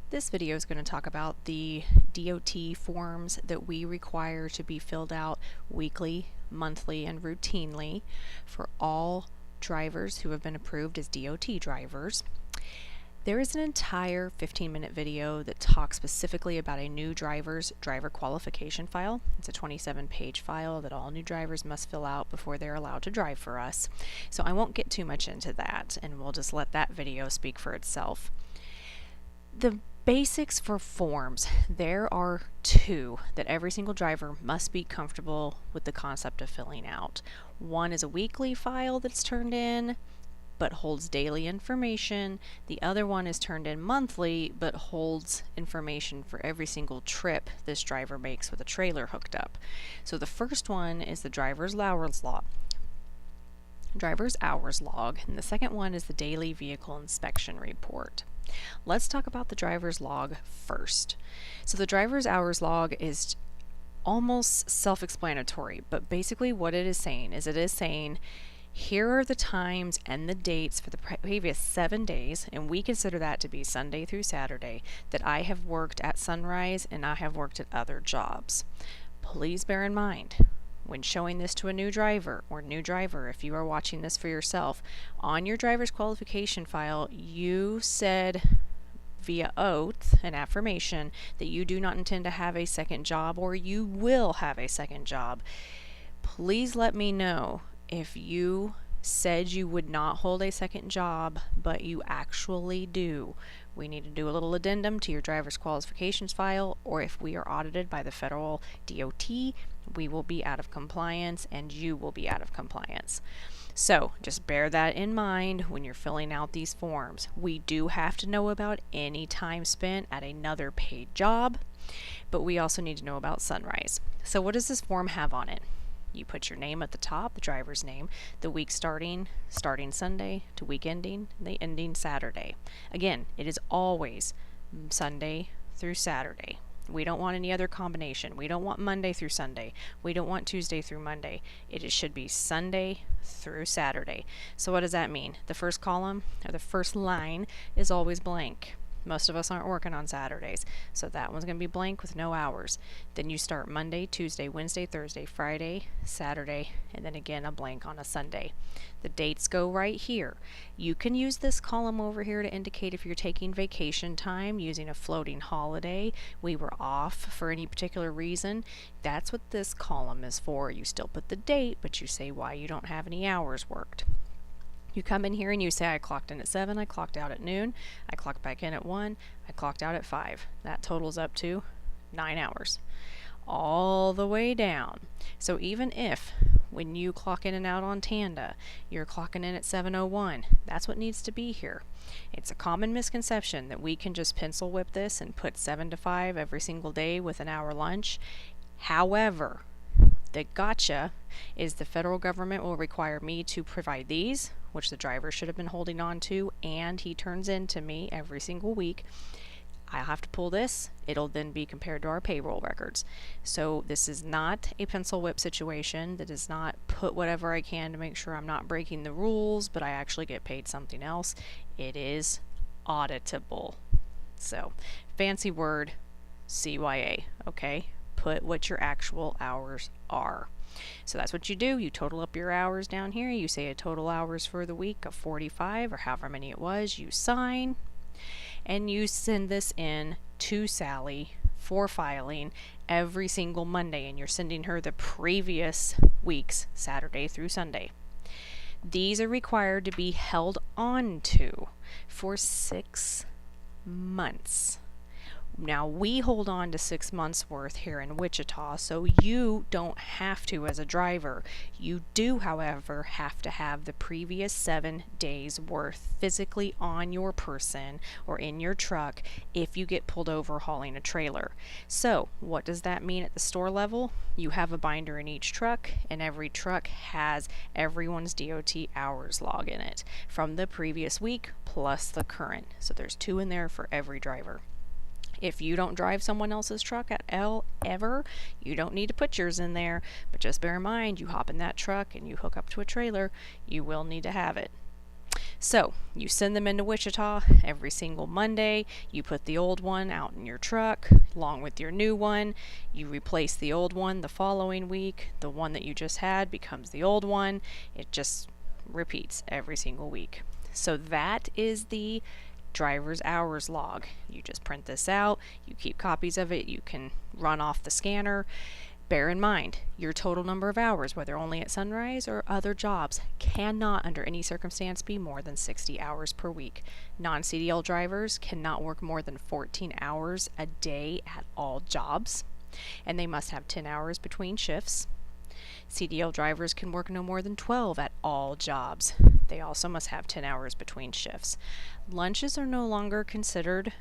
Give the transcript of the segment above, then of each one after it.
This video is going to talk about the DOT forms that we require to be filled out weekly, monthly, and routinely for all drivers who have been approved as DOT drivers. There is an entire 15-minute video that talks specifically about a new driver's driver qualification file. It's a 27-page file that all new drivers must fill out before they're allowed to drive for us. So I won't get too much into that, and we'll just let that video speak for itself. The basics for forms, there are two that every single driver must be comfortable with the concept of filling out. One is a weekly file that's turned in but holds daily information. The other one is turned in monthly but holds information for every single trip this driver makes with a trailer hooked up. So the first one is the driver's hours log. And the second one is the daily vehicle inspection report. Let's talk about the driver's log first. So the driver's hours log is almost self-explanatory, but basically what it is saying here are the times and the dates for the previous 7 days, and we consider that to be Sunday through Saturday, that I have worked at Sunrise and I have worked at other jobs. Please bear in mind, when showing this to a new driver, if you are watching this for yourself, on your driver's qualification file, you said via oath and affirmation that you do not intend to have a second job, or you will have a second job. Please let me know if you said you would not hold a second job, but you actually do. We need to do a little addendum to your driver's qualifications file, or if we are audited by the federal DOT, we will be out of compliance and you will be out of compliance. So just bear that in mind when you're filling out these forms. We do have to know about any time spent at another paid job, but we also need to know about Sunrise. So what does this form have on it? You put your name at the top, the driver's name, the week starting Sunday to week ending, the ending Saturday. Again, it is always Sunday through Saturday. We don't want any other combination. We don't want Monday through Sunday. We don't want Tuesday through Monday. It should be Sunday through Saturday. So what does that mean? The first column, or the first line, is always blank. Most of us aren't working on Saturdays, so that one's going to be blank with no hours. Then you start Monday, Tuesday, Wednesday, Thursday, Friday, Saturday, and then again a blank on a Sunday. The dates go right here. You can use this column over here to indicate if you're taking vacation time using a floating holiday. We were off for any particular reason. That's what this column is for. You still put the date, but you say why you don't have any hours worked. You come in here and you say, I clocked in at 7, I clocked out at noon, I clocked back in at 1, I clocked out at 5. That totals up to 9 hours. All the way down. So even if when you clock in and out on Tanda, you're clocking in at 7:01, that's what needs to be here. It's a common misconception that we can just pencil whip this and put 7 to 5 every single day with an hour lunch. However, the gotcha is the federal government will require me to provide these, which the driver should have been holding on to, and he turns in to me every single week. I'll have to pull this. It'll then be compared to our payroll records. So this is not a pencil whip situation. That is not put whatever I can to make sure I'm not breaking the rules, but I actually get paid something else. It is auditable. So fancy word, CYA, okay? Put what your actual hours are. So that's what you do. You total up your hours down here. You say a total hours for the week of 45 or however many it was. You sign and you send this in to Sally for filing every single Monday, and you're sending her the previous week's Saturday through Sunday. These are required to be held on to for 6 months. Now we hold on to 6 months worth here in Wichita, so you don't have to as a driver. You do, however, have to have the previous 7 days worth physically on your person or in your truck if you get pulled over hauling a trailer. So what does that mean at the store level? You have a binder in each truck, and every truck has everyone's DOT hours log in it from the previous week plus the current. So there's 2 in there for every driver. If you don't drive someone else's truck at L ever, you don't need to put yours in there, but just bear in mind, you hop in that truck and you hook up to a trailer, you will need to have it. So you send them into Wichita every single Monday. You put the old one out in your truck along with your new one. You replace the old one the following week. The one that you just had becomes the old one. It just repeats every single week. So that is the driver's hours log. You just print this out. You keep copies of it. You can run off the scanner. Bear in mind, your total number of hours, whether only at Sunrise or other jobs, cannot under any circumstance be more than 60 hours per week. Non-CDL drivers cannot work more than 14 hours a day at all jobs, and they must have 10 hours between shifts. CDL drivers can work no more than 12 at all jobs. They also must have 10 hours between shifts. Lunches are no longer considered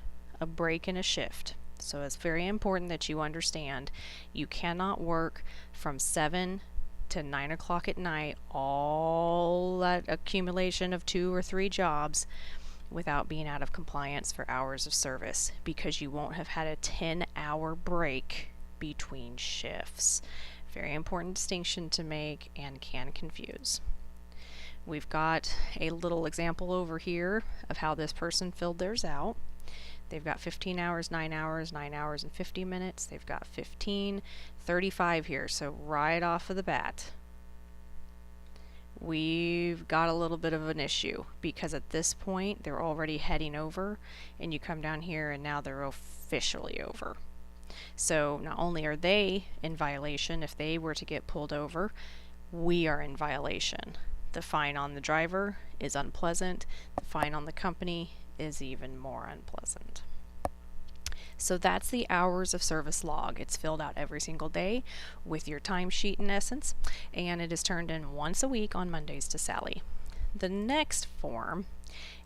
a break in a shift. So it's very important that you understand you cannot work from 7 to 9 o'clock at night, all that accumulation of 2 or 3 jobs, without being out of compliance for hours of service, because you won't have had a 10-hour break between shifts. Very important distinction to make and can confuse. We've got a little example over here of how this person filled theirs out. They've got 15 hours, 9 hours, 9 hours and 50 minutes. They've got 15, 35 here. So right off of the bat, we've got a little bit of an issue, because at this point they're already heading over, and you come down here and now they're officially over. So not only are they in violation, if they were to get pulled over, we are in violation. The fine on the driver is unpleasant. The fine on the company is even more unpleasant. So that's the hours of service log. It's filled out every single day with your timesheet in essence, and it is turned in once a week on Mondays to Sally. The next form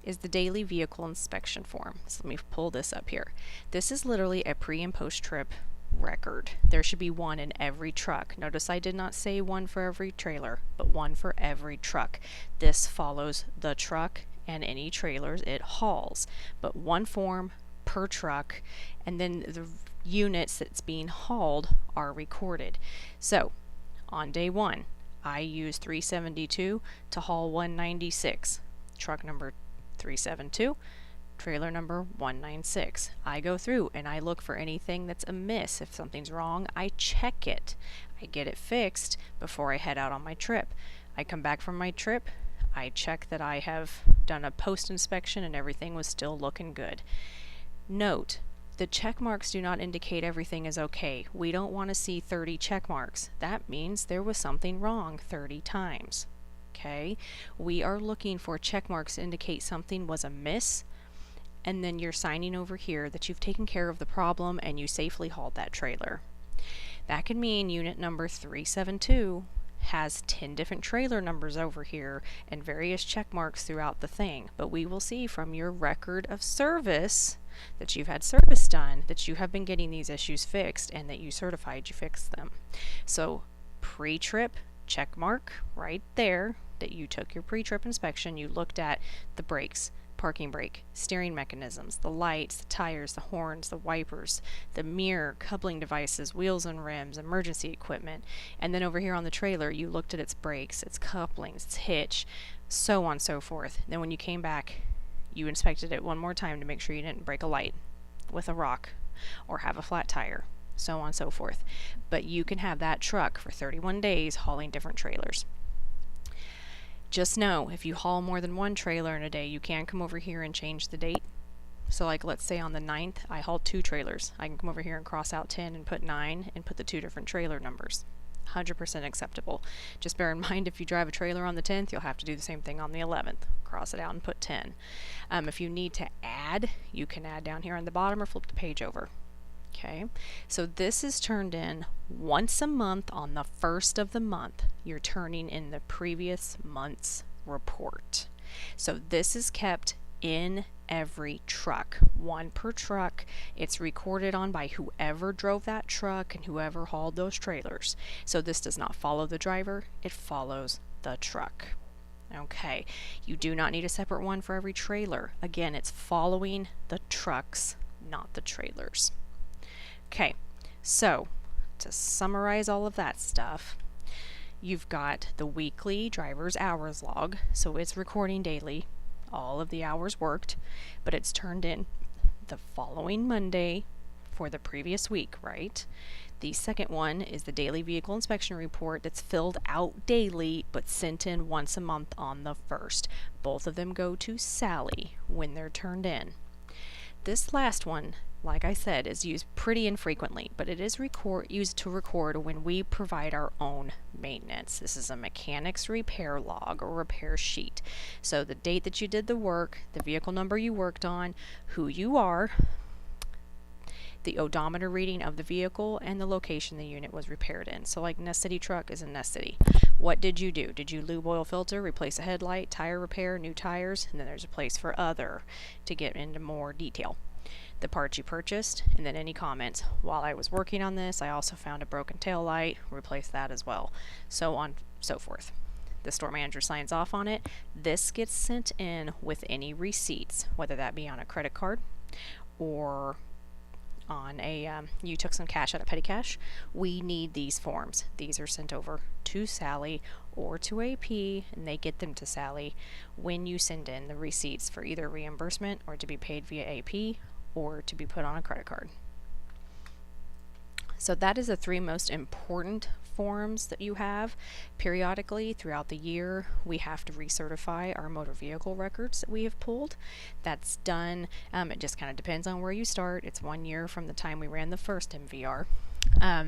is the daily vehicle inspection form. So let me pull this up here. This is literally a pre and post trip record. There should be one in every truck. Notice I did not say one for every trailer, but one for every truck. This follows the truck and any trailers it hauls, but one form per truck, and then the units that's being hauled are recorded. So on day 1, I use 372 to haul 196, truck number 372, trailer number 196. I go through and I look for anything that's amiss. If something's wrong, I check it. I get it fixed before I head out on my trip. I come back from my trip, I check that I have done a post inspection and everything was still looking good. Note, the check marks do not indicate everything is okay. We don't want to see 30 check marks. That means there was something wrong 30 times. Okay? We are looking for check marks to indicate something was amiss, and then you're signing over here that you've taken care of the problem and you safely hauled that trailer. That could mean unit number 372 has 10 different trailer numbers over here and various check marks throughout the thing, but we will see from your record of service that you've had service done that you have been getting these issues fixed and that you certified you fixed them. So pre-trip check mark right there that you took your pre-trip inspection, you looked at the brakes, parking brake, steering mechanisms, the lights, the tires, the horns, the wipers, the mirror, coupling devices, wheels and rims, emergency equipment. And then over here on the trailer, you looked at its brakes, its couplings, its hitch, so on and so forth. Then when you came back, you inspected it one more time to make sure you didn't break a light with a rock or have a flat tire, so on and so forth. But you can have that truck for 31 days hauling different trailers. Just know, if you haul more than one trailer in a day, you can come over here and change the date. So like, let's say on the 9th, I hauled 2 trailers. I can come over here and cross out 10 and put 9 and put the 2 different trailer numbers. 100% acceptable. Just bear in mind, if you drive a trailer on the 10th, you'll have to do the same thing on the 11th. Cross it out and put 10. If you need to add, you can add down here on the bottom or flip the page over. Okay, so this is turned in once a month on the 1st of the month. You're turning in the previous month's report. So this is kept in every truck, one per truck. It's recorded on by whoever drove that truck and whoever hauled those trailers. So this does not follow the driver, it follows the truck. Okay, you do not need a separate one for every trailer. Again, it's following the trucks, not the trailers. Okay, so to summarize all of that stuff, you've got the weekly driver's hours log, so it's recording daily all of the hours worked, but it's turned in the following Monday for the previous week, right? The second one is the daily vehicle inspection report that's filled out daily but sent in once a month on the 1st. Both of them go to Sally when they're turned in. This last one, like I said, is used pretty infrequently, but it is used to record when we provide our own maintenance. This is a mechanic's repair log or repair sheet. So the date that you did the work, the vehicle number you worked on, who you are, the odometer reading of the vehicle, and the location the unit was repaired in. So like Nest City truck is in Nest City. What did you do? Did you lube oil filter, replace a headlight, tire repair, new tires? And then there's a place for other to get into more detail. The parts you purchased, and then any comments. While I was working on this, I also found a broken tail light, replaced that as well, so on, so forth. The store manager signs off on it. This gets sent in with any receipts, whether that be on a credit card or on a you took some cash out of petty cash. We need these forms. These are sent over to Sally or to AP, and they get them to Sally when you send in the receipts for either reimbursement or to be paid via AP or to be put on a credit card. So that is the 3 most important forms that you have. Periodically throughout the year, we have to recertify our motor vehicle records that we have pulled. That's done, it just kind of depends on where you start. It's 1 year from the time we ran the first MVR.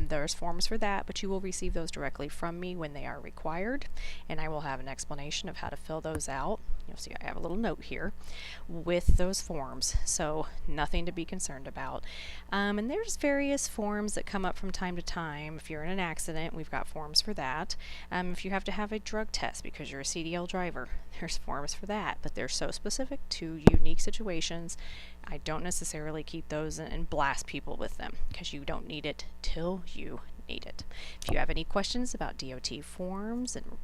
There's forms for that, but you will receive those directly from me when they are required, and I will have an explanation of how to fill those out. You'll see I have a little note here with those forms, so nothing to be concerned about. And there's various forms that come up from time to time. If you're in an accident, we've got forms for that. If you have to have a drug test because you're a CDL driver, there's forms for that, but they're so specific to unique situations. I don't necessarily keep those and blast people with them because you don't need it till you need it. If you have any questions about DOT forms and